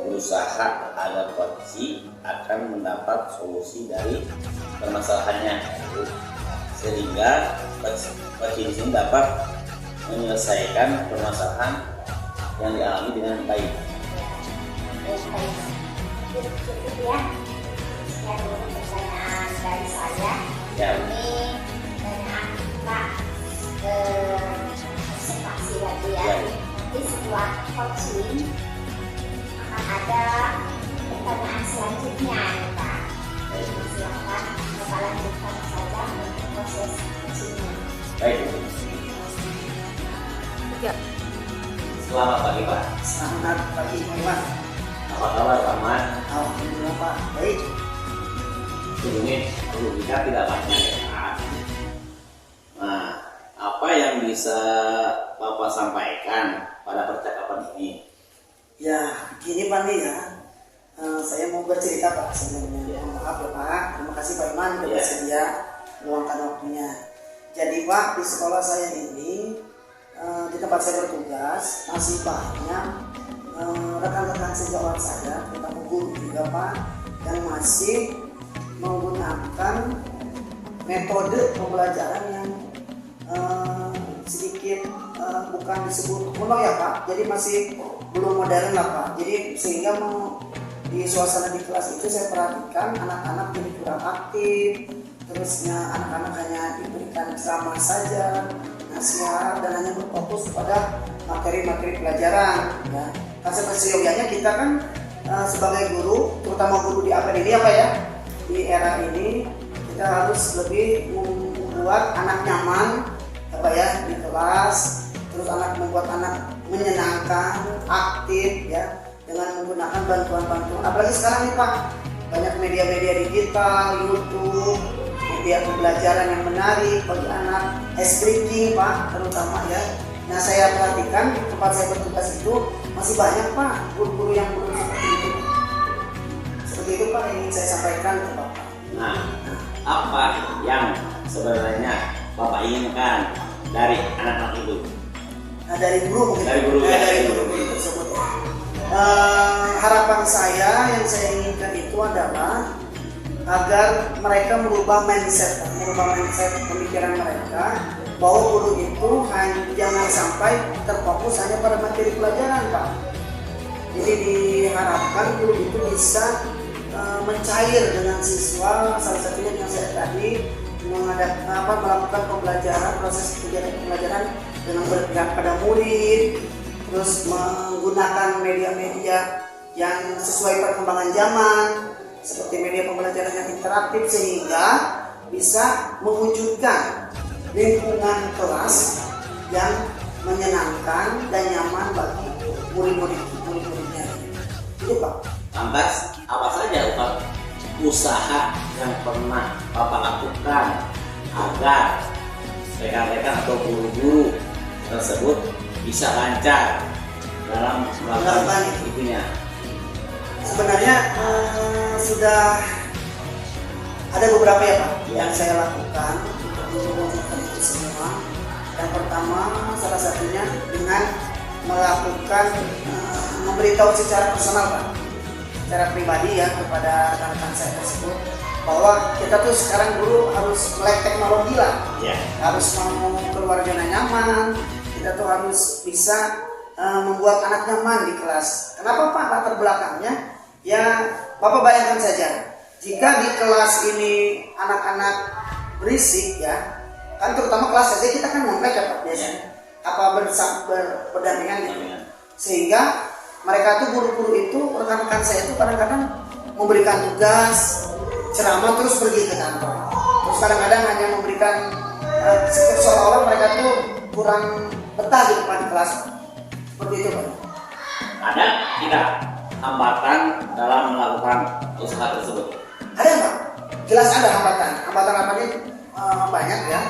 berusaha agar coach akan mendapat solusi dari permasalahannya, sehingga coach di sini dapat menyelesaikan permasalahan yang dialami dengan baik. Baik. Cukup ya. Sekian dulu pertanyaan dari saya. Ya. Ini pertanyaan kita observasi lagi ya. Ya. Nanti setelah coaching akan ada pertanyaan selanjutnya Pak. Silakan Bapak lanjutkan saja untuk proses coachingnya. Baik. Ya. Selamat pagi Pak. Selamat pagi Pak Iwan. Apa kabar Pak Mat? Alhamdulillah Pak, baik. Ini perlu kita tidak banyak ya Pak. Nah, apa yang bisa Bapak sampaikan pada percakapan ini? Ya, gini Pak nih ya. Saya mau bercerita Pak sebenarnya. Maaf ya Pak. Terima kasih Pak Iman sudah bersedia meluangkan waktunya. Jadi Pak, di sekolah saya ini, di tempat saya bertugas masih banyak rekan-rekan sejawat saya, terutama guru juga Pak, yang masih menggunakan metode pembelajaran yang sedikit bukan disebut kuno ya Pak. Jadi masih belum modern lah Pak. Jadi sehingga di suasana di kelas itu saya perhatikan anak-anak jadi kurang aktif, terusnya anak-anak hanya diberikan ceramah saja, nasihat, dan hanya berfokus pada materi-materi pelajaran ya. Karena seyogianya kita kan sebagai guru, terutama guru di APD ini apa ya, di era ini kita harus lebih membuat anak nyaman apa ya di kelas, terus membuat anak menyenangkan, aktif ya, dengan menggunakan bantuan-bantuan. Apalagi sekarang nih Pak, banyak media-media digital, YouTube, media pembelajaran yang menarik bagi anak, breaking Pak, terutama ya. Nah saya perhatikan di tempat saya bertugas itu masih banyak Pak guru-guru yang belum seperti itu. Seperti itu Pak yang ingin saya sampaikan ke Bapak. Nah, apa yang sebenarnya Bapak inginkan dari anak-anak itu? Nah dari guru mungkin. Dari guru ya. Dari guru-guru tersebut ya. Harapan saya yang saya inginkan itu adalah agar mereka merubah mindset pemikiran mereka, bahwa guru itu jangan sampai terfokus hanya pada materi pelajaran Pak. Jadi diharapkan guru itu bisa mencair dengan siswa, salah satunya yang saya tadi melakukan pembelajaran, proses kegiatan pembelajaran dengan berpihak pada murid, terus menggunakan media-media yang sesuai perkembangan zaman seperti media pembelajaran yang interaktif, sehingga bisa mewujudkan lingkungan kelas yang menyenangkan dan nyaman bagi murid-muridnya. Itu Pak. Lantas apa saja usaha yang pernah Bapak lakukan agar rekan-rekan atau guru-guru tersebut bisa lancar dalam melakukan itunya? Sebenarnya sudah ada beberapa ya Pak yang saya lakukan untuk mewujudkan itu semua. Yang pertama salah satunya dengan melakukan memberitahu secara personal Pak, secara pribadi ya kepada rekan-rekan saya tersebut, bahwa kita tuh sekarang guru harus melek teknologi lah, harus mau keluar zona nyaman, kita tuh harus bisa membuat anak nyaman di kelas. Kenapa Pak? Latar belakangnya ya Bapak bayangkan saja, jika di kelas ini anak-anak berisik ya, kan terutama kelas SD kita kan ngomplek ya Pak biasanya, berdampingan gitu, sehingga mereka tuh guru-guru itu, rekan-rekan saya itu kadang-kadang memberikan tugas ceramah terus pergi ke kantor, terus kadang-kadang hanya memberikan seolah-olah mereka tuh kurang betah di depan kelas, seperti itu Pak. Ada tidak hambatan dalam melakukan usaha tersebut? Ada Pak, jelas ada hambatan. Hambatan-hambatannya banyak ya.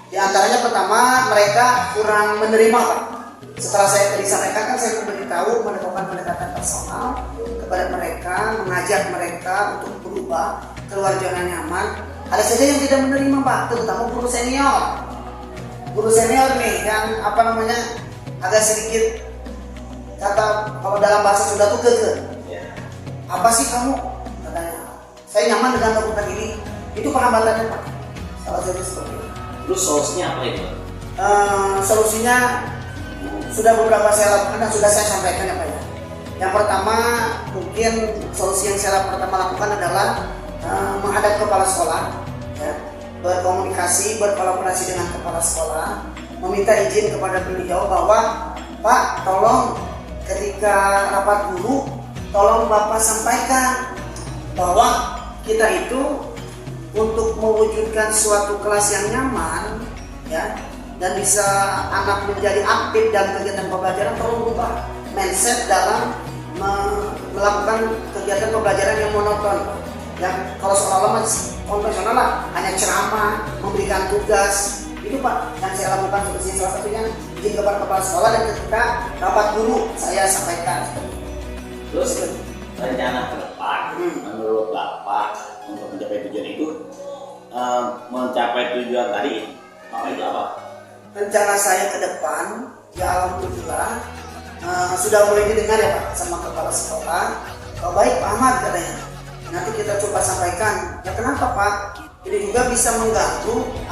Di antaranya pertama, mereka kurang menerima Pak. Setelah saya tadi sampaikan kan saya memberitahu melakukan pendekatan personal kepada mereka, mengajak mereka untuk berubah keluar zona nyaman. Ada saja yang tidak menerima Pak, terutama guru senior. Guru senior nih yang agak sedikit kata kalau dalam bahasa Sunda tuh keke. Apa sih kamu? Katanya. Saya nyaman dengan melakukan ini. Itu penghambatannya Pak. Salah satu seperti itu. Terus solusinya apa itu? Solusinya sudah beberapa saya lakukan dan sudah saya sampaikan ya Pak ya. Yang pertama mungkin solusi yang saya pertama lakukan adalah menghadap kepala sekolah, ya, berkomunikasi, berkolaborasi dengan kepala sekolah, meminta izin kepada beliau bahwa Pak tolong ketika rapat guru tolong Bapak sampaikan bahwa kita itu untuk mewujudkan suatu kelas yang nyaman ya, dan bisa anak menjadi aktif dalam kegiatan pembelajaran, tolong ubah mindset dalam melakukan kegiatan pembelajaran yang monoton, yang kalau seolah-olah konvensional lah, hanya ceramah, memberikan tugas. Itu Pak yang saya lakukan seperti salah satunya izin kepada kepala sekolah dan ketika rapat guru saya sampaikan. Terus rencana ke depan menurut Bapak untuk mencapai tujuan itu, mencapai tujuan tadi apa itu apa? Rencana saya ke depan ya alhamdulillah sudah mulai didengar ya Pak sama kepala sekolah. Oh, baik Pak Ahmad katanya, nanti kita coba sampaikan. Ya kenapa Pak? Ini juga bisa mengganggu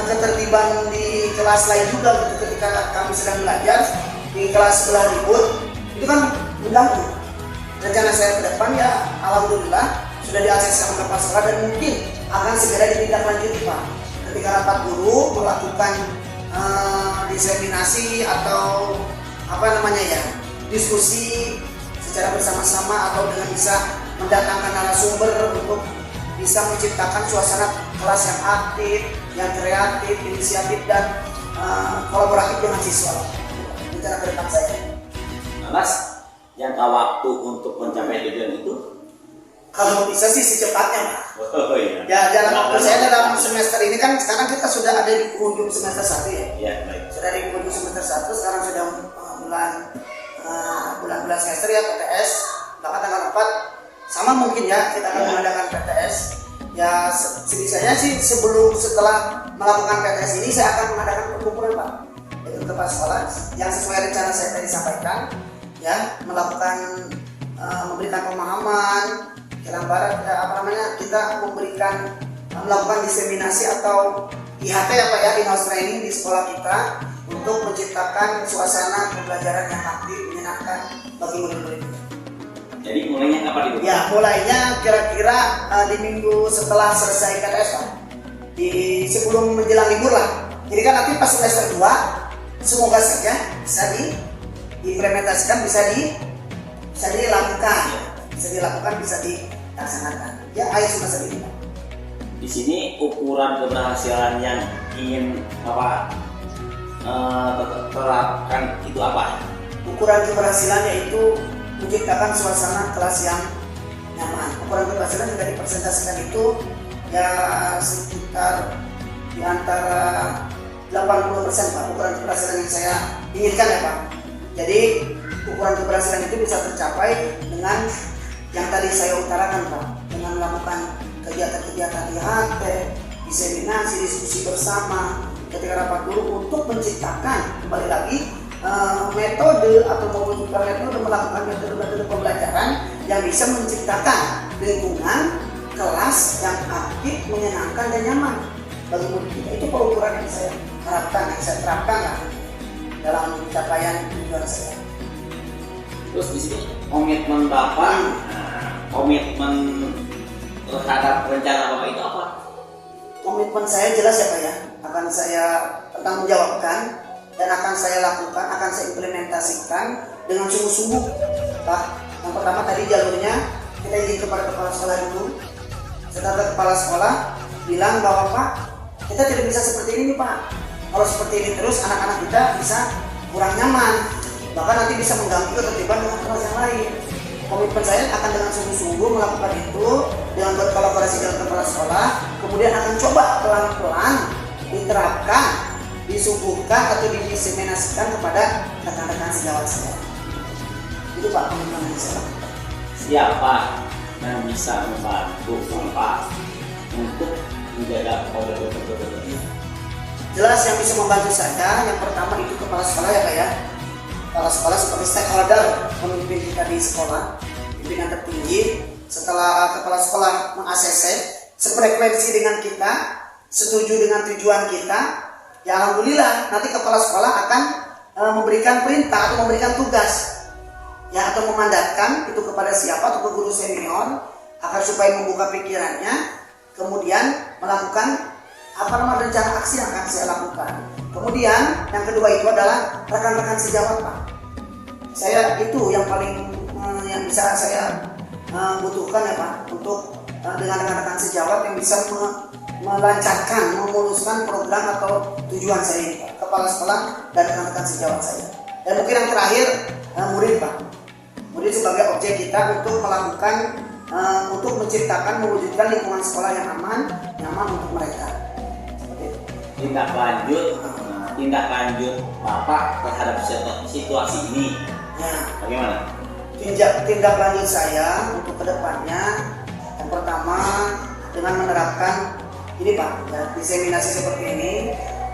ketertiban di kelas lain juga gitu. Ketika kami sedang belajar di kelas sebelah ribut itu kan mengganggu. Rencana saya ke depan ya alhamdulillah sudah diakses sama kepala sekolah dan mungkin akan segera ditindaklanjuti Pak. Ketika rapat guru melakukan diseminasi atau diskusi secara bersama-sama atau dengan bisa mendatangkan narasumber untuk bisa menciptakan suasana kelas yang aktif, yang kreatif, inisiatif dan kolaboratif dengan siswa. Rencana ke depan saya. Mas, jangka waktu untuk mencapai tujuan itu? Kalau bisa sih secepatnya Pak. Oh iya. Ya dalam waktu saya dalam semester ini kan sekarang kita sudah ada di penghujung semester 1 ya. Iya, baik. Sudah di penghujung semester 1, sekarang sudah bulan semester ya PTS. Bahkan tanggal 4 sama mungkin ya kita akan mengadakan PTS. Ya sebisanya sih setelah melakukan PTS ini saya akan mengadakan perkumpulan Pak dengan kepala sekolah yang sesuai rencana saya tadi sampaikan ya, melakukan memberikan pemahaman dalam barat kita melakukan diseminasi atau IHT ya Pak ya, in-house training di sekolah kita untuk menciptakan suasana pembelajaran yang aktif, menyenangkan bagi murid-murid. Jadi mulainya kapan itu? Ya mulainya kira-kira di minggu setelah selesai KTS Pak, sebelum menjelang libur lah. Jadi kan nanti pas semester 2 semoga saja bisa diimplementasikan, bisa dilakukan, bisa dilaksanakan. Ya ayo semester ini. Di sini ukuran keberhasilan yang ingin Bapak terapkan itu apa? Ukuran keberhasilannya itu menciptakan suasana kelas yang nyaman. Ukuran keberhasilan yang dipresentasikan itu ya sekitar di antara 80% Pak, ukuran keberhasilan yang saya inginkan ya Pak. Jadi ukuran keberhasilan itu bisa tercapai dengan yang tadi saya utarakan Pak, dengan melakukan kegiatan-kegiatan IHT, diseminasi, diskusi bersama ketika rapat guru untuk menciptakan kembali lagi metode atau mewujudkan metode melakukan metode pembelajaran yang bisa menciptakan lingkungan kelas yang aktif, menyenangkan dan nyaman bagi murid kita. Itu pengukuran yang saya harapkan, yang saya terapkan lah. dalam capaian tujuan saya. Terus di sini komitmen Bapak, komitmen terhadap rencana Bapak itu apa? Komitmen saya jelas ya Pak ya, akan saya pertanggungjawabkan dan akan saya lakukan, akan saya implementasikan dengan sungguh-sungguh Pak. Yang pertama tadi jalurnya kita izin kepada kepala sekolah dulu. Setelah kepala sekolah bilang bahwa Pak, kita tidak bisa seperti ini Pak. Kalau seperti ini terus anak-anak kita bisa kurang nyaman, bahkan nanti bisa mengganggu ketertiban dengan kelas yang lain. Komitmen saya akan dengan sungguh-sungguh melakukan itu dengan berkolaborasi dengan kepala sekolah, kemudian akan coba pelan-pelan diterapkan, disuguhkan atau didiseminasikan kepada rekan-rekan sejawat saya. Itu Pak komitmen saya. Siapa yang bisa membantu Bapak untuk menjaga kode-kode ini? Jelas yang bisa membantu saya, yang pertama itu kepala sekolah ya Pak ya. Kepala sekolah sebagai stakeholder memimpin kita di sekolah, pimpinan tertinggi. Setelah kepala sekolah meng-ACC, sefrekuensi dengan kita, setuju dengan tujuan kita, ya alhamdulillah nanti kepala sekolah akan memberikan perintah atau memberikan tugas, ya atau memandatkan itu kepada siapa atau ke guru senior agar supaya membuka pikirannya, kemudian melakukan rencana aksi yang akan saya lakukan. Kemudian yang kedua itu adalah rekan-rekan sejawat Pak. Saya itu yang paling yang bisa saya butuhkan ya Pak, untuk dengan rekan-rekan sejawat yang bisa melancarkan, memuluskan program atau tujuan saya ini Pak, kepala sekolah dan rekan-rekan sejawat saya. Dan mungkin yang terakhir murid Pak. Murid sebagai objek kita untuk melakukan, untuk menciptakan, mewujudkan lingkungan sekolah yang aman, nyaman untuk mereka. Tindak lanjut Bapak terhadap situasi ini, bagaimana? Tindak lanjut saya untuk kedepannya, yang pertama dengan menerapkan ini Pak, ya, diseminasi seperti ini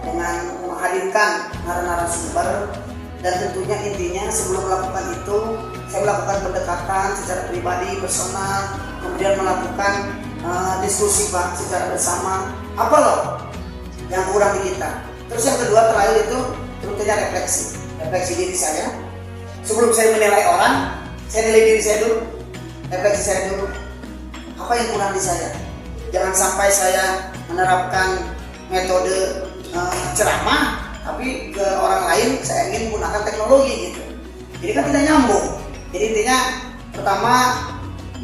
dengan menghadirkan narasumber, dan tentunya intinya sebelum melakukan itu saya melakukan pendekatan secara pribadi, personal, kemudian melakukan diskusi Pak secara bersama, apa loh yang kurang di kita. Terus yang kedua terakhir itu tentunya refleksi diri saya. Sebelum saya menilai orang, saya nilai diri saya dulu, refleksi saya dulu, apa yang kurang di saya. Jangan sampai saya menerapkan metode ceramah, tapi ke orang lain saya ingin menggunakan teknologi gitu. Jadi kan tidak nyambung. Jadi intinya pertama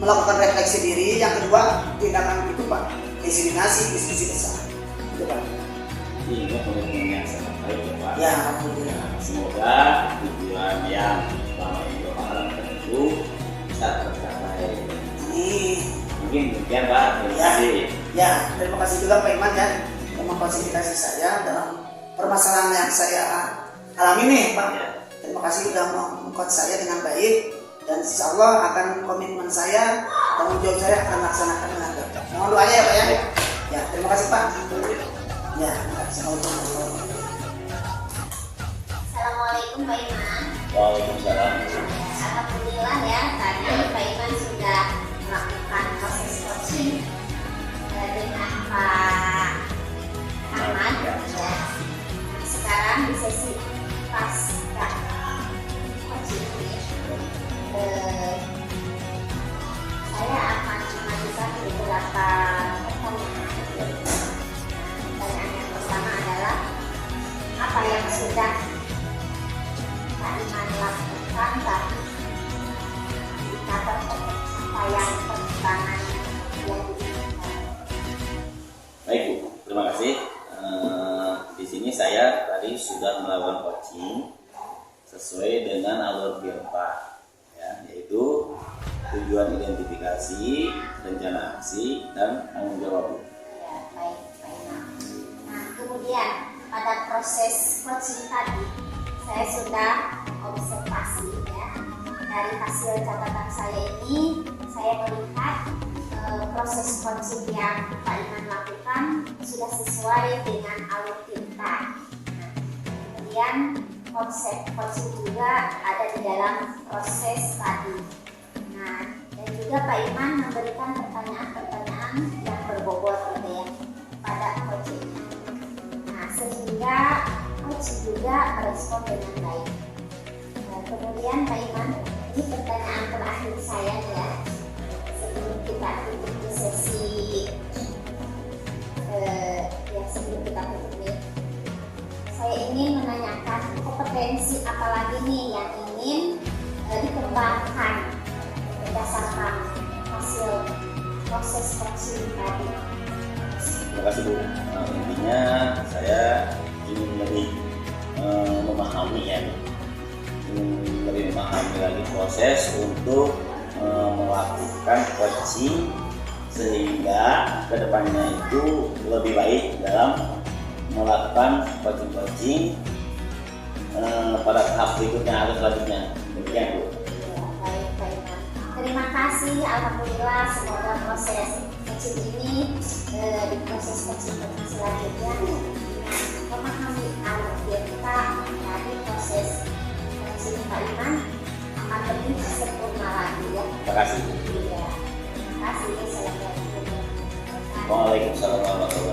melakukan refleksi diri, yang kedua tindakan itu Pak, diseminasi, diskusi bersama. Itu Pak. Ini komitmen yang sangat baik ya Pak. Ya, alhamdulillah. Semoga tujuan yang selama ini Bapak harapkan itu bisa tercapai. Mungkin demikian Pak. Terima kasih. Ya, terima kasih juga Pak Iman ya yang memfasilitasi saya dalam permasalahan yang saya alami nih Pak. Ya. Terima kasih sudah mengcoach saya dengan baik, dan insya Allah akan komitmen saya, tanggung jawab saya akan laksanakan dengan baik. Mohon doanya ya Pak ya. Ya, terima kasih Pak. Ya, Assalamualaikum Pak Iman. Waalaikumsalam. Alhamdulillah ya, tadi Pak Iman sudah melakukan proses coaching dengan Pak Ahmad ya. Sekarang di sesi pasca coaching saya akan mengajukan beberapa pertanyaan. Pertanyaan yang pertama adalah apa yang sudah Pak Iman lakukan tapi indikator pencapaian perkembangan yang diinginkan. Baik Bu, terima kasih. Di sini saya tadi sudah melakukan coaching sesuai dengan alur BIRPA, ya, yaitu tujuan identifikasi, rencana aksi, dan tanggung jawab. Ya, baik, Pak Iman. Nah, kemudian pada proses coaching tadi saya sudah observasi ya, dari hasil catatan saya ini saya melihat proses coaching yang Pak Iman lakukan sudah sesuai dengan alur kita. Nah, kemudian konsep coaching juga ada di dalam proses tadi. Nah, dan juga Pak Iman memberikan pertanyaan-pertanyaan yang berbobot gitu ya pada coaching. Nah, sehingga coaching juga merespon dengan baik. Nah, kemudian Pak Iman, ini pertanyaan terakhir saya nih ya, sebelum kita tutup di sesi sebelum kita tutup nih, saya ingin menanyakan kompetensi apa lagi nih yang ingin dikembangkan berdasarkan hasil proses coaching tadi. Terima kasih Bu. Intinya saya ingin lebih memahami ya, lebih memahami lagi proses untuk melakukan coaching sehingga kedepannya itu lebih baik dalam melakukan coaching pada tahap berikutnya atau selanjutnya. Demikian Bu. Ya, baik, baik. Terima kasih, alhamdulillah, semoga proses coaching ini di proses coaching selanjutnya memahami alur kita dari proses coaching Pak Iman akan lebih sempurna lagi ya. Terima kasih. Iya. Terima kasih. Assalamualaikum. Waalaikumsalam warahmatullahi wabarakatuh.